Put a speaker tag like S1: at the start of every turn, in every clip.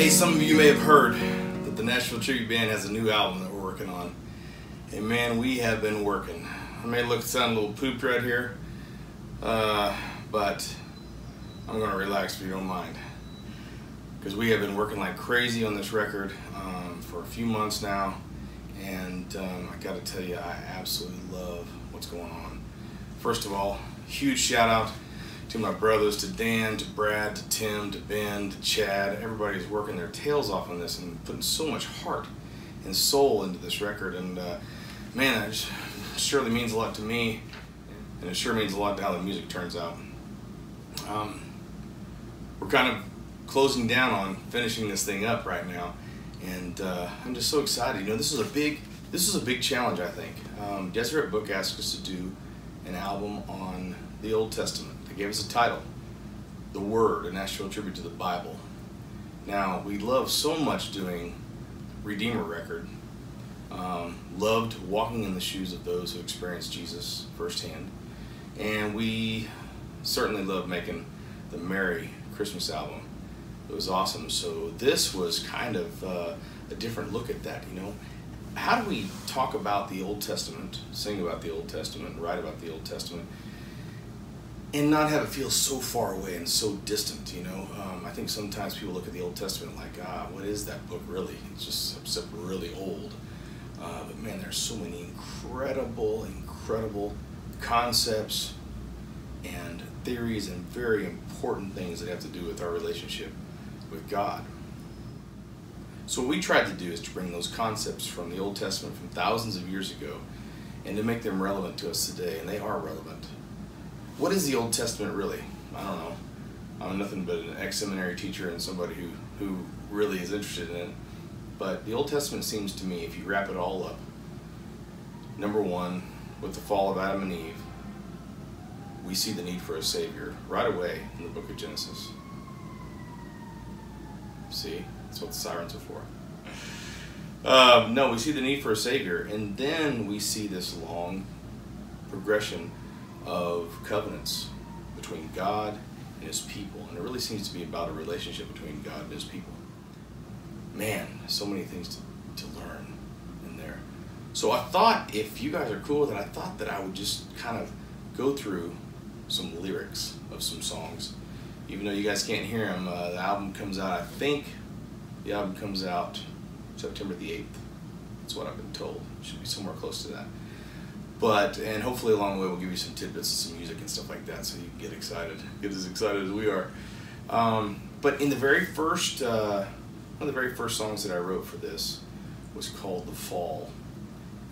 S1: Hey, some of you may have heard that the Nashville Tribute Band has a new album that we're working on. And man, we have been working. I may sound a little pooped right here, but I'm going to relax if you don't mind. Because we have been working like crazy on this record for a few months now. And I got to tell you, I absolutely love what's going on. First of all, huge shout out to my brothers, to Dan, to Brad, to Tim, to Ben, to Chad. Everybody's working their tails off on this and putting so much heart and soul into this record. And man, it surely means a lot to me, and it sure means a lot to how the music turns out. We're kind of closing down on finishing this thing up right now, and I'm just so excited. You know, this is a big challenge, I think. Deseret Book asked us to do an album on the Old Testament. They gave us a title, The Word, a Nashville Tribute to the Bible. Now, we love so much doing Redeemer record. Loved walking in the shoes of those who experienced Jesus firsthand. And we certainly love making the Merry Christmas album. It was awesome. So this was kind of a different look at that, you know. How do we talk about the Old Testament, sing about the Old Testament, write about the Old Testament, and not have it feel so far away and so distant, you know? I think sometimes people look at the Old Testament like, what is that book really? It's just really old. But man, there's so many incredible concepts and theories and very important things that have to do with our relationship with God. So what we tried to do is to bring those concepts from the Old Testament from thousands of years ago and to make them relevant to us today, and they are relevant. What is the Old Testament really? I don't know. I'm nothing but an ex-seminary teacher and somebody who really is interested in it. But the Old Testament seems to me, if you wrap it all up, number one, with the fall of Adam and Eve, we see the need for a Savior right away in the book of Genesis. See? That's what the sirens are for. No, we see the need for a Savior, and then we see this long progression of covenants between God and His people, and it really seems to be about a relationship between God and His people. Man, so many things to learn in there. So I thought, if you guys are cool with it, I thought that I would just kind of go through some lyrics of some songs. Even though you guys can't hear them, the album comes out, I think the album comes out September the 8th. That's what I've been told. It should be somewhere close to that. But, and hopefully along the way we'll give you some tidbits of some music and stuff like that so you can get excited, get as excited as we are. But in the very first, one of the very first songs that I wrote for this was called The Fall.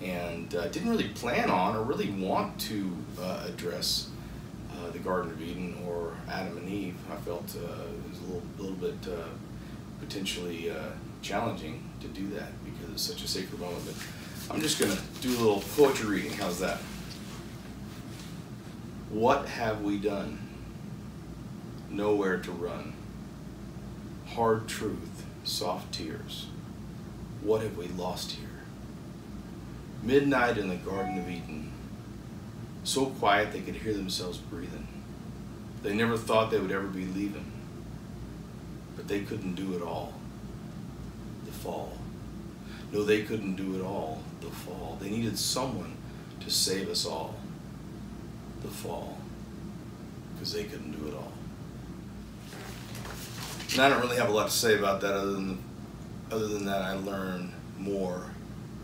S1: And didn't really plan on or really want to address the Garden of Eden or Adam and Eve. I felt it was a little bit potentially challenging to do that because it's such a sacred moment. But I'm just going to do a little poetry reading. How's that? What have we done? Nowhere to run. Hard truth, soft tears. What have we lost here? Midnight in the Garden of Eden. So quiet they could hear themselves breathing. They never thought they would ever be leaving. But they couldn't do it all. The fall. No, they couldn't do it all. The fall. They needed someone to save us all. The fall. Because they couldn't do it all. And I don't really have a lot to say about that other than that I learn more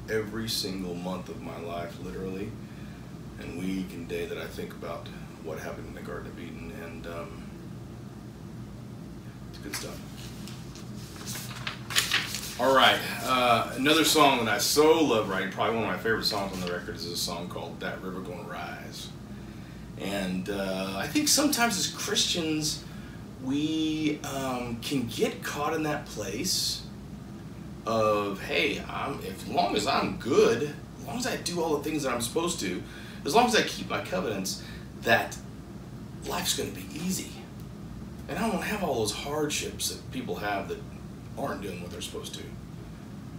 S1: every single month of my life, literally, and week and day that I think about what happened in the Garden of Eden, and it's good stuff. All right, another song that I so love writing, probably one of my favorite songs on the record, is a song called That River Gonna Rise. And I think sometimes as Christians, we can get caught in that place of, hey, as long as I'm good, as long as I do all the things that I'm supposed to, as long as I keep my covenants, that life's going to be easy. And I don't have all those hardships that people have that aren't doing what they're supposed to.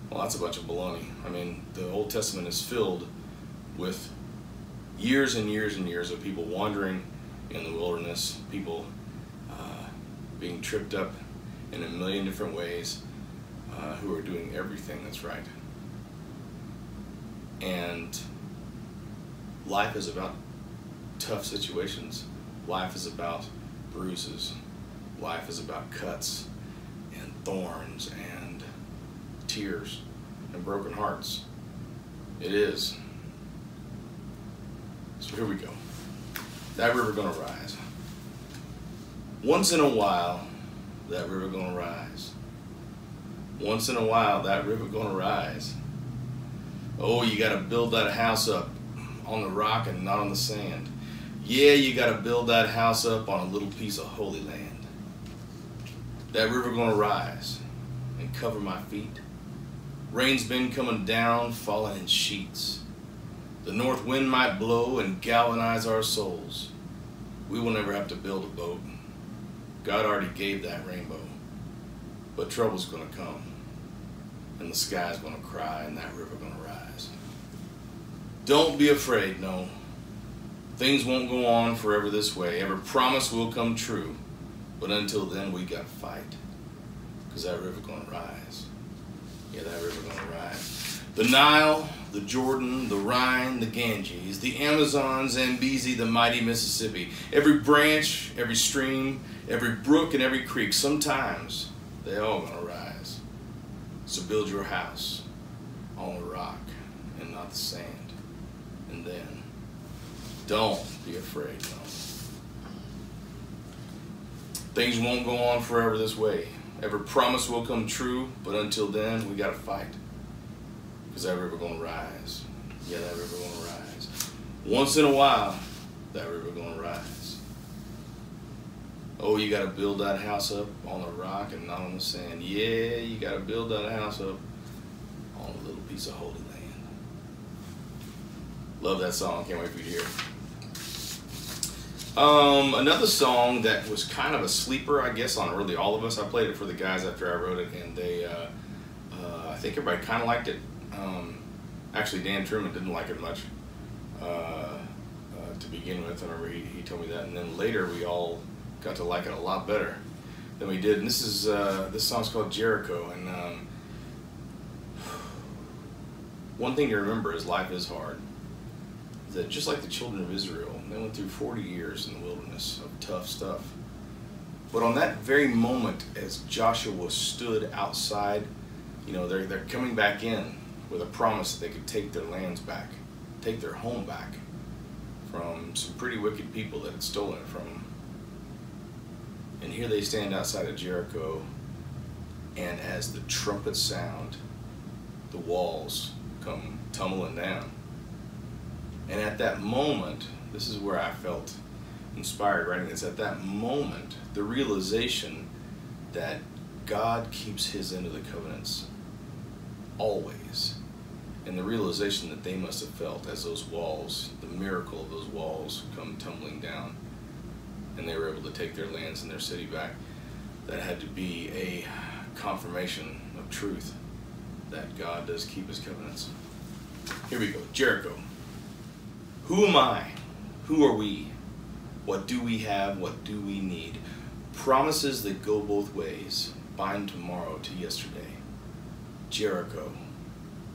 S1: Well, that's a bunch of baloney. I mean, the Old Testament is filled with years and years and years of people wandering in the wilderness, people being tripped up in a million different ways, who are doing everything that's right. And life is about tough situations. Life is about bruises. Life is about cuts and thorns and tears and broken hearts. It is. So here we go. That river gonna rise. Once in a while, that river gonna rise. Once in a while, that river gonna rise. Oh, you gotta build that house up on the rock and not on the sand. Yeah, you gotta build that house up on a little piece of holy land. That river gonna rise and cover my feet. Rain's been coming down, falling in sheets. The north wind might blow and galvanize our souls. We will never have to build a boat. God already gave that rainbow. But trouble's gonna come, and the sky's gonna cry, and that river gonna rise. Don't be afraid, no. Things won't go on forever this way. Every promise will come true. But until then, we gotta fight. Because that river gonna rise. Yeah, that river gonna rise. The Nile, the Jordan, the Rhine, the Ganges, the Amazon, Zambezi, the mighty Mississippi. Every branch, every stream, every brook, and every creek. Sometimes they all gonna rise. So build your house on the rock and not the sand. And then, don't be afraid, no. Things won't go on forever this way. Every promise will come true, but until then, we gotta fight. Because that river gonna rise. Yeah, that river gonna rise. Once in a while, that river gonna rise. Oh, you gotta build that house up on the rock and not on the sand. Yeah, you gotta build that house up on a little piece of holy land. Love that song. Can't wait for you to hear it. Another song that was kind of a sleeper, I guess, on really all of us. I played it for the guys after I wrote it, and they, I think everybody kind of liked it. Actually, Dan Truman didn't like it much to begin with. I remember he told me that, and then later we all got to like it a lot better than we did. And this is this song's called Jericho. And one thing to remember is life is hard. That just like the children of Israel, they went through 40 years in the wilderness of tough stuff. But on that very moment, as Joshua stood outside, you know, they're coming back in with a promise that they could take their lands back, take their home back from some pretty wicked people that had stolen it from them. And here they stand outside of Jericho, and as the trumpets sound, the walls come tumbling down. And at that moment, this is where I felt inspired writing this. At that moment, the realization that God keeps his end of the covenants always. And the realization that they must have felt as those walls, the miracle of those walls come tumbling down, and they were able to take their lands and their city back. That had to be a confirmation of truth that God does keep his covenants. Here we go, Jericho. Who am I? Who are we? What do we have? What do we need? Promises that go both ways bind tomorrow to yesterday. Jericho,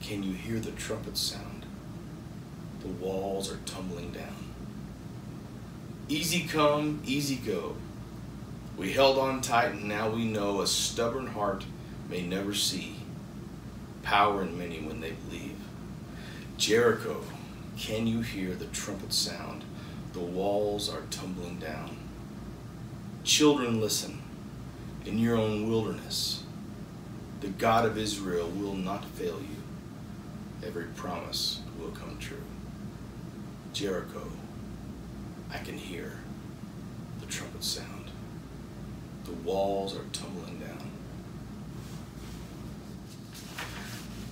S1: can you hear the trumpet sound? The walls are tumbling down. Easy come, easy go. We held on tight, and now we know a stubborn heart may never see power in many when they believe. Jericho, can you hear the trumpet sound? The walls are tumbling down. Children, listen. In your own wilderness, the God of Israel will not fail you. Every promise will come true. Jericho, I can hear the trumpet sound. The walls are tumbling down.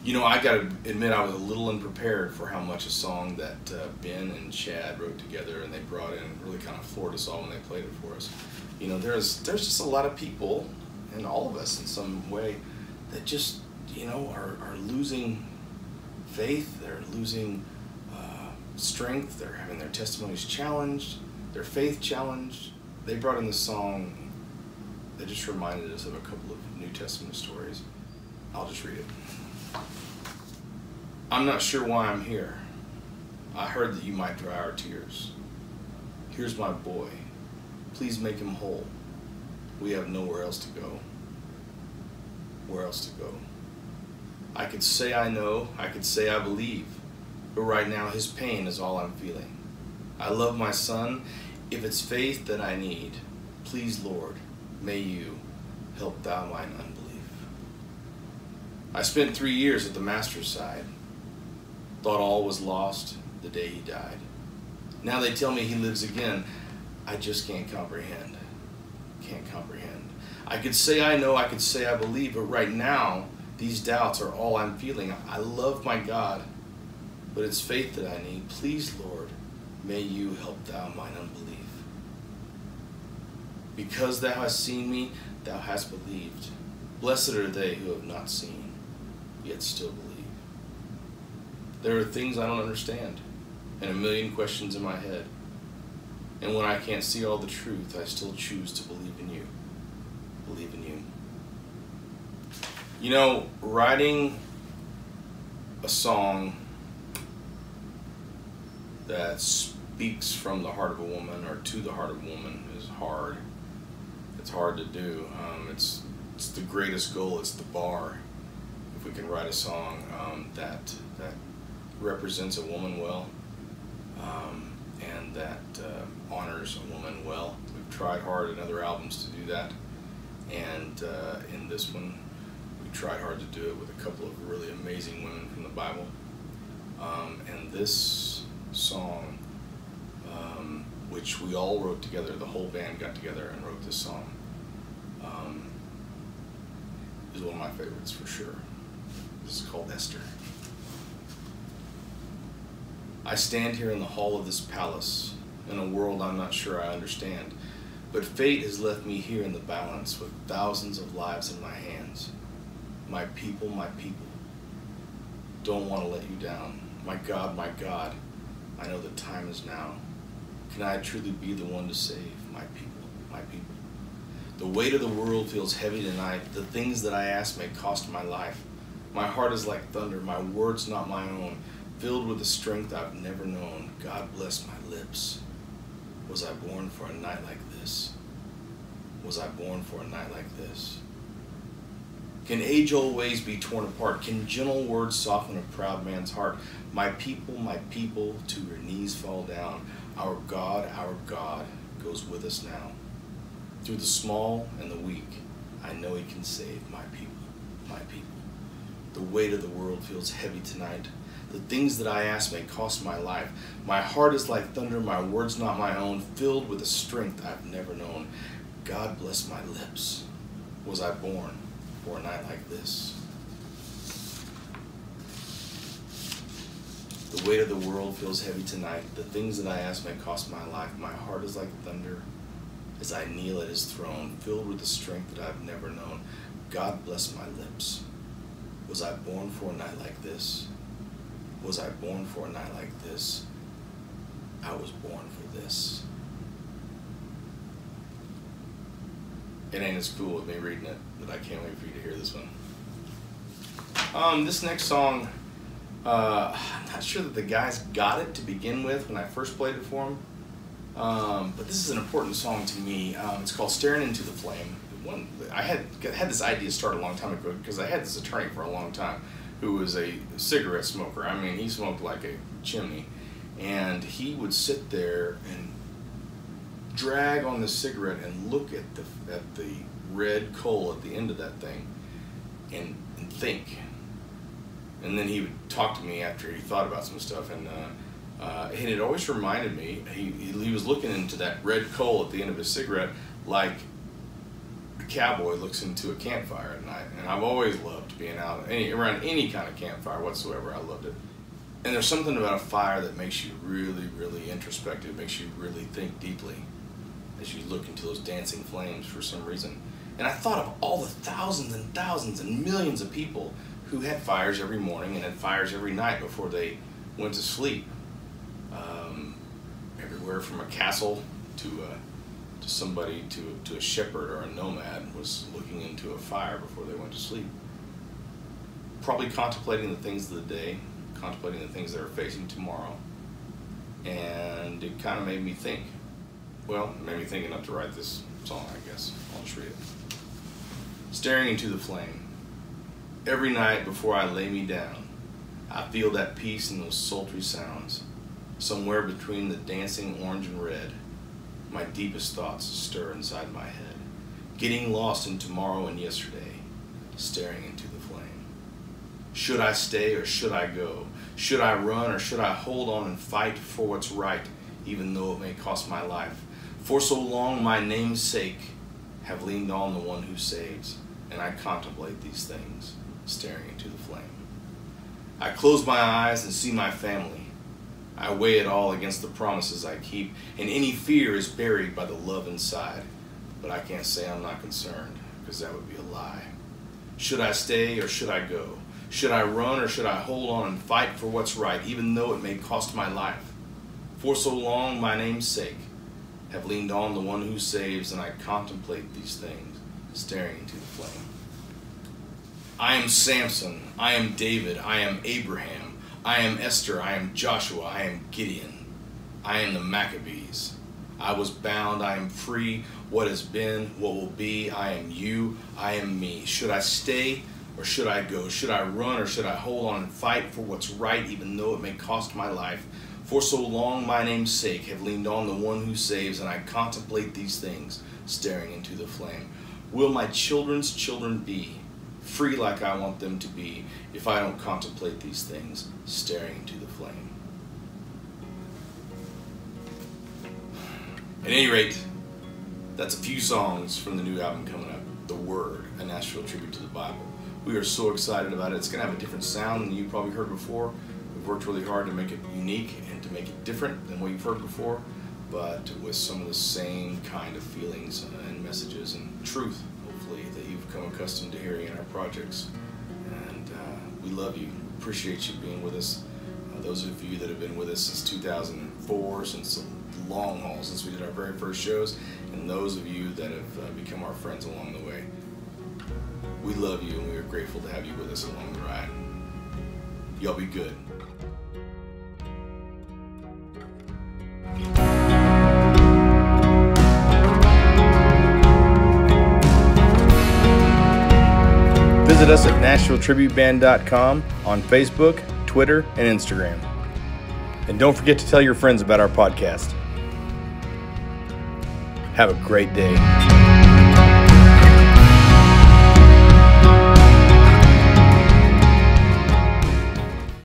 S1: You know, I gotta admit I was a little unprepared for how much a song that Ben and Chad wrote together and they brought in really kind of floored us all when they played it for us. You know, there's just a lot of people, and all of us in some way, that just, you know, are losing faith, they're losing strength, they're having their testimonies challenged, their faith challenged. They brought in this song that just reminded us of a couple of New Testament stories. I'll just read it. I'm not sure why I'm here. I heard that you might dry our tears. Here's my boy. Please make him whole. We have nowhere else to go. Where else to go? I could say I know, I could say I believe, but right now his pain is all I'm feeling. I love my son. If it's faith that I need, please, Lord, may you help thou mine unbelief. I spent 3 years at the master's side. Thought all was lost the day he died. Now they tell me he lives again. I just can't comprehend. Can't comprehend. I could say I know, I could say I believe, but right now these doubts are all I'm feeling. I love my God, but it's faith that I need. Please, Lord, may you help thou mine unbelief. Because thou hast seen me, thou hast believed. Blessed are they who have not seen, yet still believe. There are things I don't understand, and a million questions in my head. And when I can't see all the truth, I still choose to believe in you. Believe in you. You know, writing a song that speaks from the heart of a woman or to the heart of a woman is hard. It's hard to do. It's the greatest goal. It's the bar. If we can write a song that represents a woman well, and that honors a woman well. We've tried hard in other albums to do that, and in this one, we tried hard to do it with a couple of really amazing women from the Bible. And this song, which we all wrote together, the whole band got together and wrote this song, is one of my favorites for sure. This is called Esther. I stand here in the hall of this palace, in a world I'm not sure I understand, but fate has left me here in the balance with thousands of lives in my hands. My people, don't want to let you down. My God, I know the time is now. Can I truly be the one to save my people, my people? The weight of the world feels heavy tonight. The things that I ask may cost my life. My heart is like thunder, my words not my own, filled with a strength I've never known. God bless my lips. Was I born for a night like this? Was I born for a night like this? Can age-old ways be torn apart? Can gentle words soften a proud man's heart? My people, to your knees fall down. Our God goes with us now. Through the small and the weak, I know he can save my people, my people. The weight of the world feels heavy tonight. The things that I ask may cost my life. My heart is like thunder, my words not my own, filled with a strength I've never known. God bless my lips. Was I born for a night like this? The weight of the world feels heavy tonight. The things that I ask may cost my life. My heart is like thunder as I kneel at his throne, filled with the strength that I've never known. God bless my lips. Was I born for a night like this? Was I born for a night like this? I was born for this. It ain't as cool with me reading it, but I can't wait for you to hear this one. This next song, I'm not sure that the guys got it to begin with when I first played it for them, but this is an important song to me. It's called Staring Into the Flame. I had this idea started a long time ago because I had this attorney for a long time who was a cigarette smoker. I mean, he smoked like a chimney, and he would sit there and drag on the cigarette and look at the red coal at the end of that thing and think. And then he would talk to me after he thought about some stuff, and it always reminded me, he was looking into that red coal at the end of his cigarette like a cowboy looks into a campfire at night. And I've always loved being out around any kind of campfire whatsoever. I loved it. And there's something about a fire that makes you really, really introspective, makes you really think deeply as you look into those dancing flames for some reason. And I thought of all the thousands and thousands and millions of people who had fires every morning and had fires every night before they went to sleep. Everywhere from a castle to somebody to a shepherd or a nomad was looking into a fire before they went to sleep. probably contemplating the things of the day, contemplating the things that are facing tomorrow. And it kind of made me think. Well, it made me think enough to write this song, I guess. I'll just read it. Staring into the flame. Every night before I lay me down, I feel that peace in those sultry sounds. Somewhere between the dancing orange and red, my deepest thoughts stir inside my head. Getting lost in tomorrow and yesterday, staring into the flame. Should I stay or should I go? Should I run or should I hold on and fight for what's right, even though it may cost my life? For so long my name's sake have leaned on the one who saves, and I contemplate these things, staring into the flame. I close my eyes and see my family. I weigh it all against the promises I keep, and any fear is buried by the love inside. But I can't say I'm not concerned, because that would be a lie. Should I stay or should I go? Should I run or should I hold on and fight for what's right, even though it may cost my life? For so long, my name's sake, have leaned on the one who saves, and I contemplate these things, staring into the flame. I am Samson, I am David, I am Abraham, I am Esther, I am Joshua, I am Gideon, I am the Maccabees. I was bound, I am free, what has been, what will be, I am you, I am me. Should I stay or should I go? Should I run or should I hold on and fight for what's right, even though it may cost my life? For so long, my name's sake, have leaned on the one who saves, and I contemplate these things, staring into the flame. Will my children's children be free like I want them to be if I don't contemplate these things, staring into the flame? At any rate, that's a few songs from the new album coming up, The Word, a Nashville Tribute to the Bible. We are so excited about it. It's going to have a different sound than you've probably heard before. We've worked really hard to make it unique and to make it different than what you've heard before, but with some of the same kind of feelings and messages and truth, hopefully, that you've come accustomed to hearing in our projects. And we love you. Appreciate you being with us. Those of you that have been with us since 2004, since the long haul, since we did our very first shows, and those of you that have become our friends along the way. We love you, and we are grateful to have you with us along the ride. Y'all be good. Visit us at NashvilleTributeBand.com on Facebook, Twitter, and Instagram. And don't forget to tell your friends about our podcast. Have a great day.